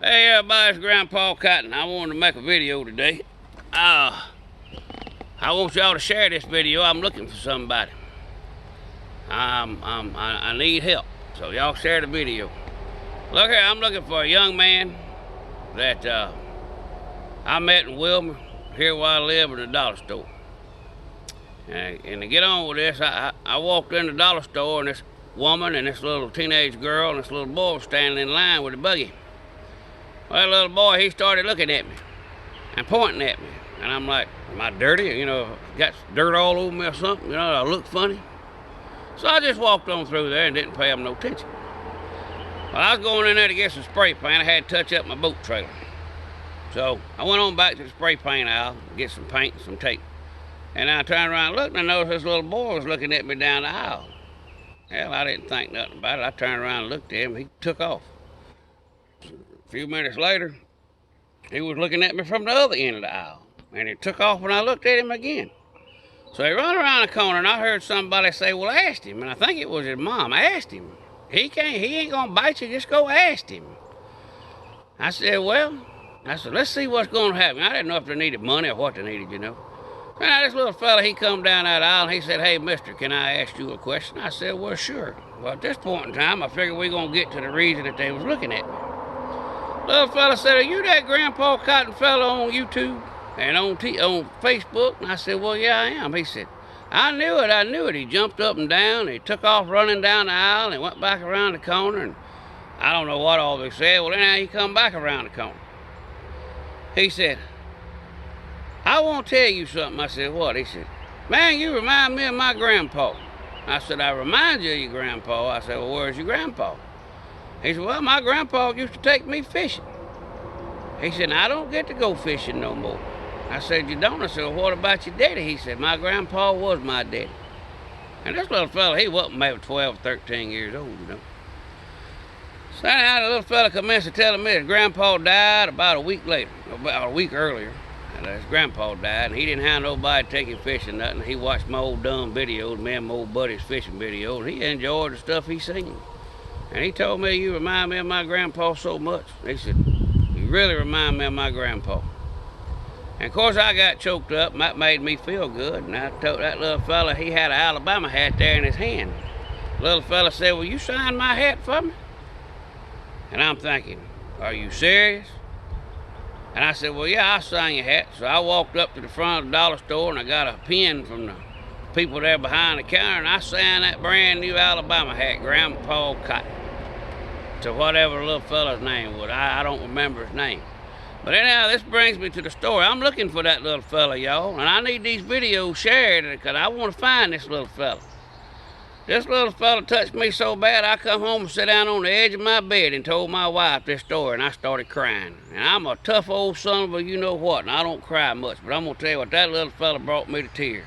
Hey everybody, it's Grandpa Cotton. I wanted to make a video today. I want y'all to share this video. I'm looking for somebody. I need help, so y'all share the video. Look here, I'm looking for a young man that I met in Wilmer, here where I live, in the dollar store. And to get on with this, I walked in the dollar store, and this woman and this little teenage girl and this little boy was standing in line with a buggy. Well, that little boy, he started looking at me and pointing at me. And I'm like, am I dirty? You know, got dirt all over me or something? You know, I look funny. So I just walked on through there and didn't pay him no attention. Well, I was going in there to get some spray paint. I had to touch up my boat trailer. So I went on back to the spray paint aisle to get some paint and some tape. And I turned around and looked, and I noticed this little boy was looking at me down the aisle. Hell, I didn't think nothing about it. I turned around and looked at him. He took off. A few minutes later, he was looking at me from the other end of the aisle, and he took off when I looked at him again. So he ran around the corner, and I heard somebody say, well, ask him, and I think it was his mom. I asked him. He ain't gonna bite you, just go ask him. I said, let's see what's gonna happen. I didn't know if they needed money or what they needed, you know. So now this little fella, he come down that aisle, and he said, hey, mister, can I ask you a question? I said, well, sure. Well, at this point in time, I figured we gonna get to the reason that they was looking at me. Little fella said, are you that Grandpa Cotton fella on YouTube and on Facebook? And I said, well, yeah, I am. He said, I knew it. He jumped up and down. He took off running down the aisle and went back around the corner. And I don't know what all they said. Well, then he come back around the corner. He said, I want to tell you something. I said, what? He said, man, you remind me of my grandpa. I said, I remind you of your grandpa. I said, well, where's your grandpa? He said, well, my grandpa used to take me fishing. He said, I don't get to go fishing no more. I said, you don't? I said, well, what about your daddy? He said, my grandpa was my daddy. And this little fella, he wasn't maybe 12 or 13 years old, you know. So anyhow, the little fella commenced to telling me his grandpa died about a week later, about a week earlier. And his grandpa died, and he didn't have nobody take him fishing nothing. He watched my old dumb videos, me and my old buddy's fishing videos. He enjoyed the stuff he seen. And he told me, you remind me of my grandpa so much. He said, you really remind me of my grandpa. And of course I got choked up, and that made me feel good. And I told that little fella, he had an Alabama hat there in his hand. The little fella said, will you sign my hat for me? And I'm thinking, are you serious? And I said, well, yeah, I'll sign your hat. So I walked up to the front of the dollar store, and I got a pen from the people there behind the counter, and I signed that brand new Alabama hat, Grandpa Cotton, to whatever the little fella's name was. I don't remember his name. But anyhow, this brings me to the story. I'm looking for that little fella, y'all, and I need these videos shared because I want to find this little fella. This little fella touched me so bad, I come home and sat down on the edge of my bed and told my wife this story, and I started crying. And I'm a tough old son of a you-know-what, and I don't cry much, but I'm going to tell you what, that little fella brought me to tears.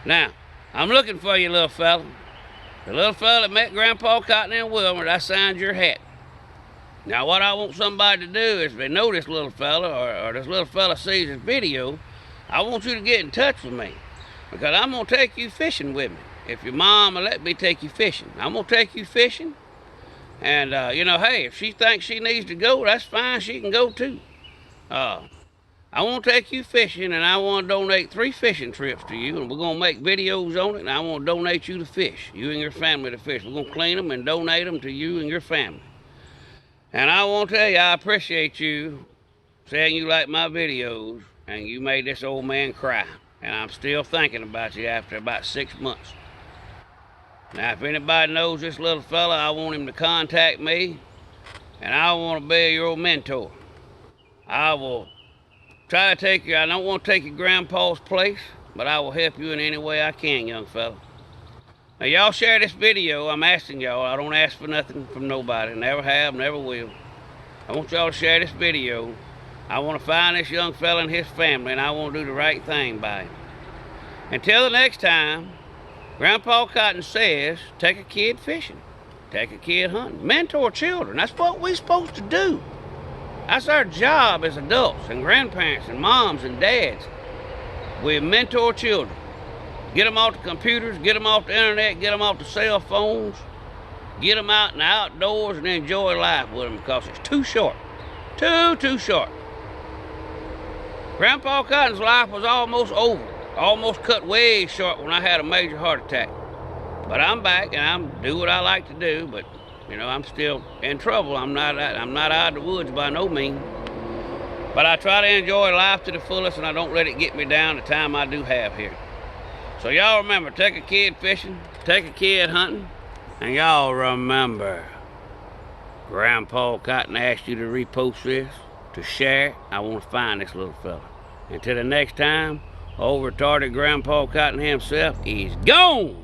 Now, I'm looking for you, little fella. The little fella that met Grandpa Cotton in Wilmer, I signed your hat. Now, what I want somebody to do is, if they know this little fella or this little fella sees this video, I want you to get in touch with me because I'm going to take you fishing with me. If your mom will let me take you fishing, I'm going to take you fishing. And, you know, hey, if she thinks she needs to go, that's fine. She can go too. I want to take you fishing, and I want to donate 3 fishing trips to you, and we're going to make videos on it, and I want to donate you to fish, you and your family to fish. We're going to clean them and donate them to you and your family. And I want to tell you, I appreciate you saying you like my videos, and you made this old man cry. And I'm still thinking about you after about 6 months. Now, if anybody knows this little fella, I want him to contact me, and I want to be your mentor. I will try to take you, I don't want to take your grandpa's place, but I will help you in any way I can, young fella. Now, y'all share this video. I'm asking y'all. I don't ask for nothing from nobody. Never have, never will. I want y'all to share this video. I want to find this young fella and his family, and I want to do the right thing by him. Until the next time, Grandpa Cotton says, take a kid fishing. Take a kid hunting. Mentor children. That's what we're supposed to do. That's our job as adults and grandparents and moms and dads. We mentor children. Get them off the computers, get them off the internet, get them off the cell phones. Get them out in the outdoors and enjoy life with them because it's too short. Too short. Grandpa Cotton's life was almost over. Almost cut way short when I had a major heart attack. But I'm back and I'm do what I like to do, but you know, I'm still in trouble. I'm not out of the woods by no means. But I try to enjoy life to the fullest, and I don't let it get me down the time I do have here. So y'all remember, take a kid fishing, take a kid hunting, and y'all remember, Grandpa Cotton asked you to repost this, to share it. I want to find this little fella. Until the next time, old retarded Grandpa Cotton himself is gone.